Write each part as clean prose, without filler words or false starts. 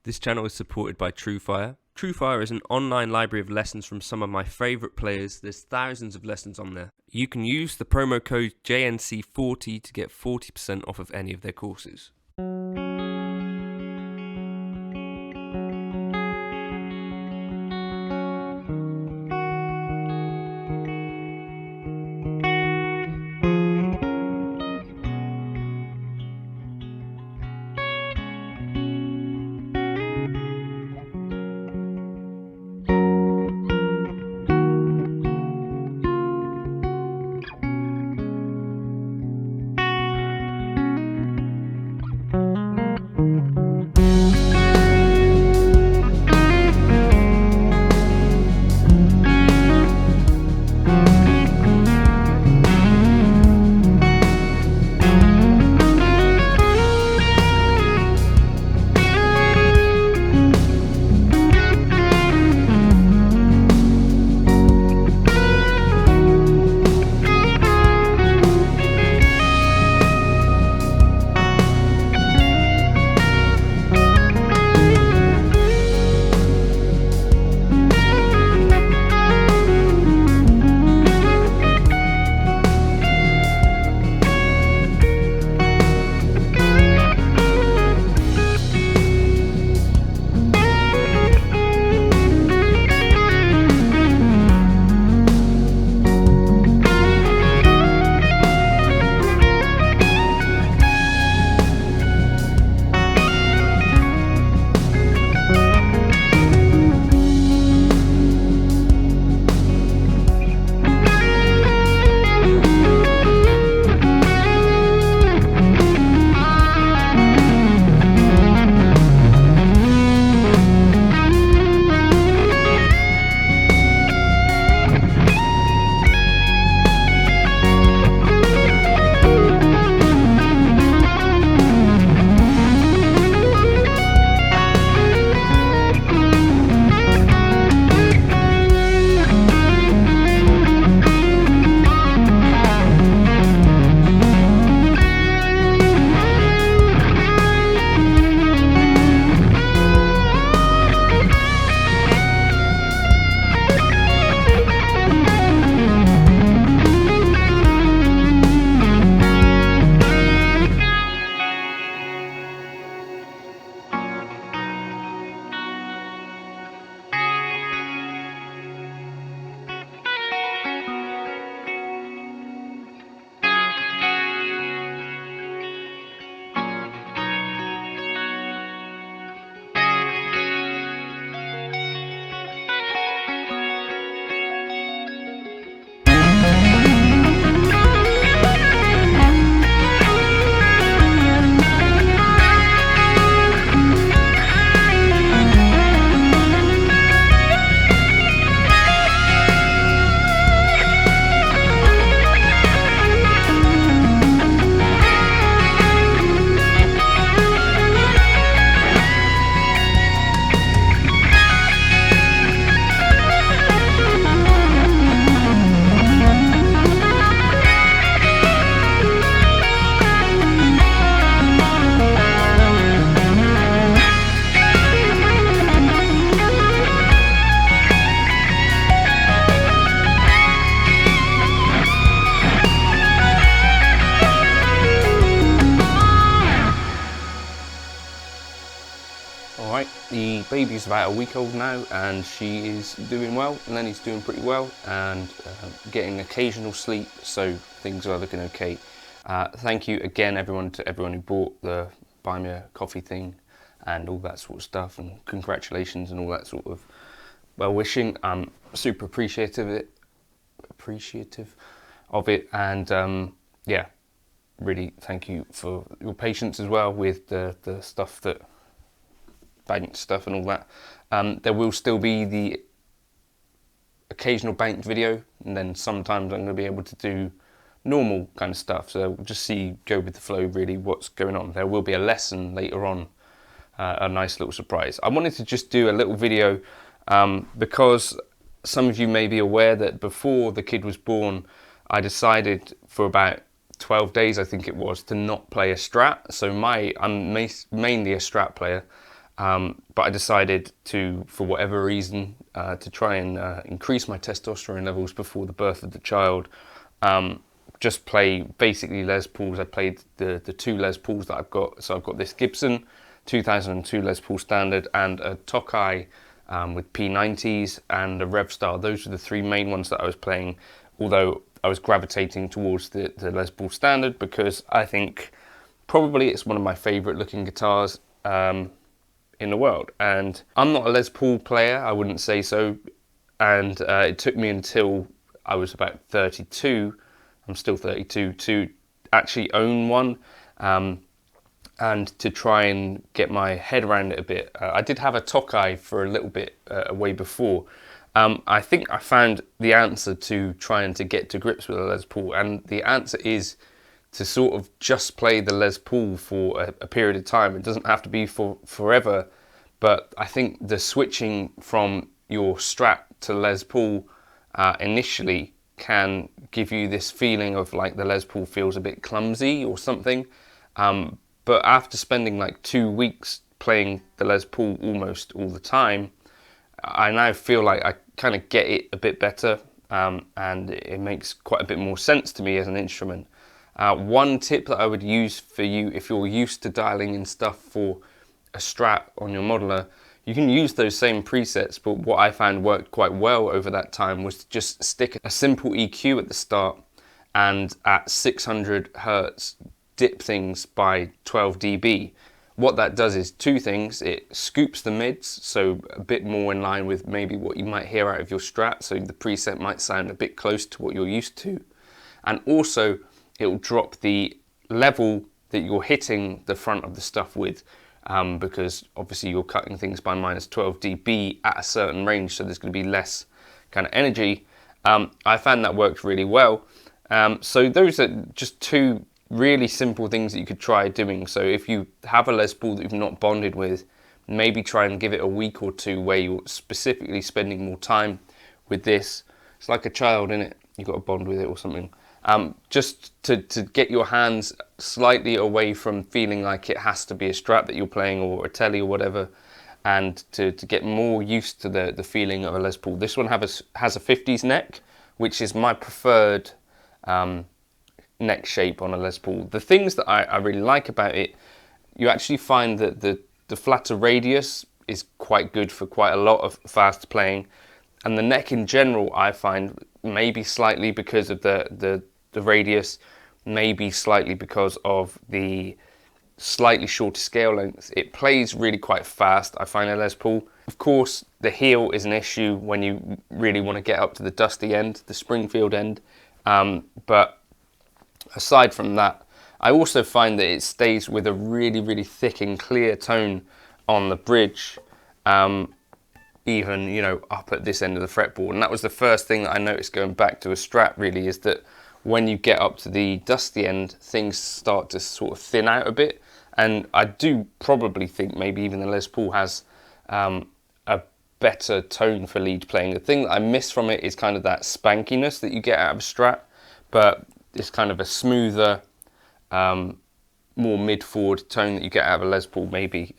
This channel is supported by TrueFire. TrueFire is an online library of lessons from some of my favourite players. There's thousands of lessons on there. You can use the promo code JNC40 to get 40% off of any of their courses. Alright, the baby's about a week old now and she is doing well. Lenny's doing pretty well and getting occasional sleep, so things are looking okay. Thank you again to everyone who bought the Buy Me a Coffee thing and all that sort of stuff, and congratulations and all that sort of well wishing. I'm super appreciative of it, and yeah, really thank you for your patience as well with the stuff, that banked stuff and all that. There will still be the occasional banked video, and then sometimes I'm going to be able to do normal kind of stuff, so we'll just go with the flow really what's going on. There will be a lesson later on, a nice little surprise. I wanted to just do a little video because some of you may be aware that before the kid was born I decided for about 12 days I think it was to not play a Strat. So I'm mainly a Strat player, But I decided to, for whatever reason, to try and increase my testosterone levels before the birth of the child. Just play basically Les Pauls. I played the two Les Pauls that I've got. So I've got this Gibson 2002 Les Paul Standard and a Tokai with P90s and a Revstar. Those are the three main ones that I was playing, although I was gravitating towards the Les Paul Standard because I think probably it's one of my favourite looking guitars in the world. And I'm not a Les Paul player, I wouldn't say so. And it took me until I was about 32, I'm still 32, to actually own one and to try and get my head around it a bit. I did have a Tokai for a little bit way before. I think I found the answer to trying to get to grips with a Les Paul, and the answer is to sort of just play the Les Paul for a period of time. It doesn't have to be for forever, but I think the switching from your Strat to Les Paul initially can give you this feeling of like the Les Paul feels a bit clumsy or something. But after spending like 2 weeks playing the Les Paul almost all the time, I now feel like I kind of get it a bit better, and it makes quite a bit more sense to me as an instrument. One tip that I would use for you, if you're used to dialing in stuff for a Strat on your modeler, you can use those same presets, but what I found worked quite well over that time was to just stick a simple EQ at the start and at 600 Hertz dip things by 12 dB. What that does is two things. It scoops the mids, so a bit more in line with maybe what you might hear out of your Strat, so the preset might sound a bit close to what you're used to. And also, it will drop the level that you're hitting the front of the stuff with, because obviously you're cutting things by minus 12 dB at a certain range, so there's going to be less kind of energy. I found that worked really well. So those are just two really simple things that you could try doing. So if you have a Les Paul that you've not bonded with, maybe try and give it a week or two where you're specifically spending more time with this. It's like a child, isn't it? You've got to bond with it or something. Just to get your hands slightly away from feeling like it has to be a Strat that you're playing or a Tele or whatever, and to get more used to the feeling of a Les Paul. This one has a 50s neck, which is my preferred neck shape on a Les Paul. The things that I really like about it, you actually find that the flatter radius is quite good for quite a lot of fast playing, and the neck in general I find maybe slightly because of the radius, maybe slightly because of the slightly shorter scale length. It plays really quite fast, I find, a Les Paul. Of course, the heel is an issue when you really want to get up to the dusty end, the Springfield end, but aside from that, I also find that it stays with a really, really thick and clear tone on the bridge, even, you know, up at this end of the fretboard. And that was the first thing that I noticed going back to a Strat, really, is that when you get up to the dusty end, things start to sort of thin out a bit. And I do probably think maybe even the Les Paul has a better tone for lead playing. The thing that I miss from it is kind of that spankiness that you get out of a Strat, but it's kind of a smoother, more mid-forward tone that you get out of a Les Paul, maybe.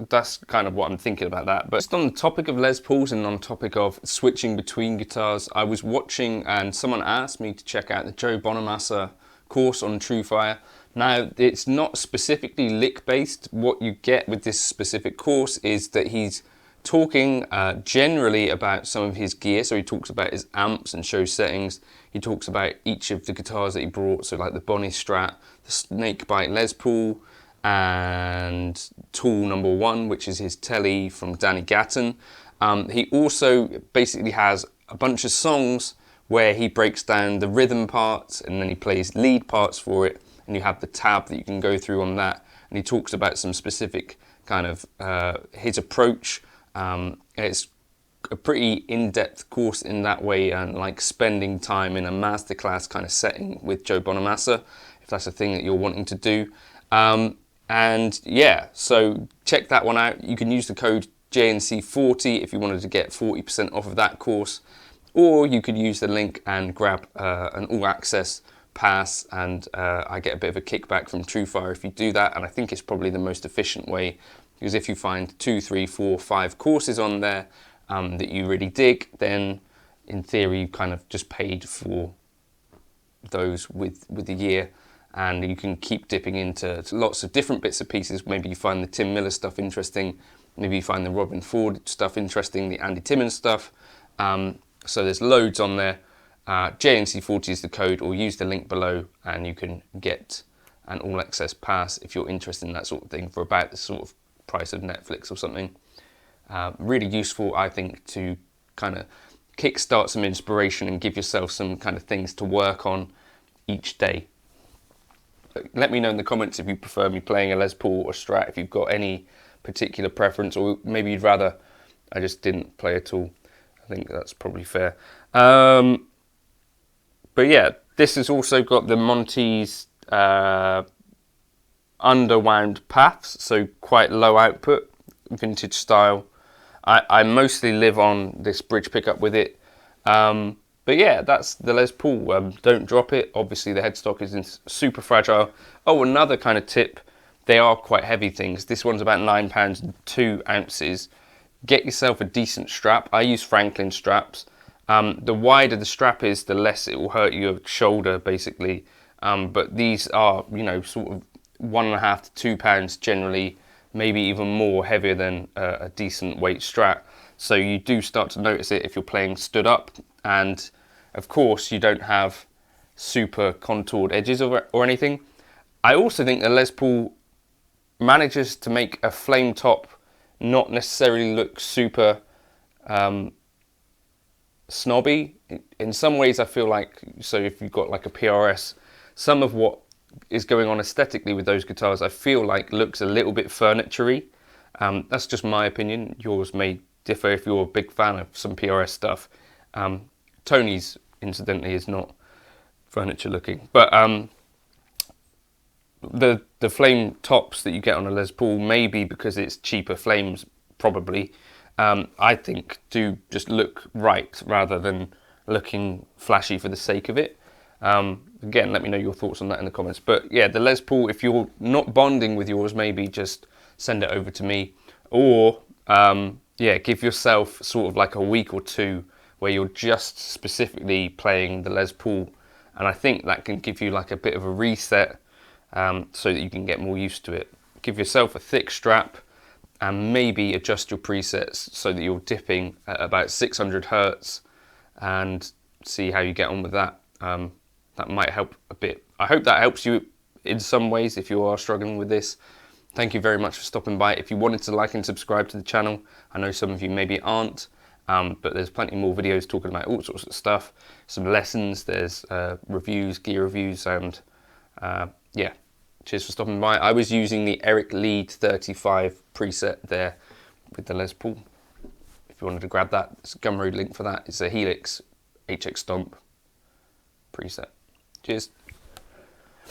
That's kind of what I'm thinking about that. But just on the topic of Les Pauls and on topic of switching between guitars, I was watching and someone asked me to check out the Joe Bonamassa course on TrueFire. Now, it's not specifically lick-based. What you get with this specific course is that he's talking generally about some of his gear. So he talks about his amps and show settings. He talks about each of the guitars that he brought, so like the Bonnie Strat, the Snakebite Les Paul, and Tool number 1, which is his Tele from Danny Gatton. He also basically has a bunch of songs where he breaks down the rhythm parts and then he plays lead parts for it, and you have the tab that you can go through on that, and he talks about some specific kind of his approach. It's a pretty in-depth course in that way, and like spending time in a masterclass kind of setting with Joe Bonamassa, if that's a thing that you're wanting to do. And yeah, so check that one out. You can use the code JNC40 if you wanted to get 40% off of that course, or you could use the link and grab an all-access pass, and I get a bit of a kickback from TrueFire if you do that, and I think it's probably the most efficient way because if you find 2, 3, 4, 5 courses on there that you really dig, then in theory you kind of just paid for those with the year, and you can keep dipping into lots of different bits and pieces. Maybe you find the Tim Miller stuff interesting, maybe you find the Robin Ford stuff interesting, the Andy Timmons stuff. So there's loads on there. JNC40 is the code, or use the link below and you can get an all access pass if you're interested in that sort of thing for about the sort of price of Netflix or something. Really useful, I think, to kind of kickstart some inspiration and give yourself some kind of things to work on each day. Let me know in the comments if you prefer me playing a Les Paul or Strat, if you've got any particular preference, or maybe you'd rather I just didn't play at all. I think that's probably fair. But yeah, this has also got the Monty's underwound paths, so quite low output, vintage style. I mostly live on this bridge pickup with it. But yeah, that's the Les Paul. Don't drop it. Obviously the headstock is super fragile. Oh, another kind of tip, they are quite heavy things. This one's about 9 pounds and 2 ounces. Get yourself a decent strap. I use Franklin straps. The wider the strap is, the less it will hurt your shoulder, basically. But these are, you know, sort of 1.5 to 2 pounds generally, maybe even more heavier than a decent weight Strat. So you do start to notice it if you're playing stood up, and of course you don't have super contoured edges or anything. I also think the Les Paul manages to make a flame top not necessarily look super snobby. In some ways I feel like, so if you've got like a PRS, some of what is going on aesthetically with those guitars I feel like looks a little bit furniture-y. That's just my opinion. Yours may differ if you're a big fan of some PRS stuff. Tony's, incidentally, is not furniture looking, but the flame tops that you get on a Les Paul, maybe because it's cheaper flames, probably, I think do just look right rather than looking flashy for the sake of it. Again, let me know your thoughts on that in the comments. But yeah, the Les Paul, if you're not bonding with yours, maybe just send it over to me, or yeah, give yourself sort of like a week or two where you're just specifically playing the Les Paul, and I think that can give you like a bit of a reset, so that you can get more used to it. Give yourself a thick strap and maybe adjust your presets so that you're dipping at about 600 Hertz and see how you get on with that. That might help a bit. I hope that helps you in some ways if you are struggling with this. Thank you very much for stopping by. If you wanted to like and subscribe to the channel, I know some of you maybe aren't, but there's plenty more videos talking about all sorts of stuff, some lessons, there's reviews, gear reviews, and yeah, cheers for stopping by. I was using the Eric Lead 35 preset there with the Les Paul. If you wanted to grab that, it's a Gumroad link for that. It's a Helix HX Stomp preset. Cheers.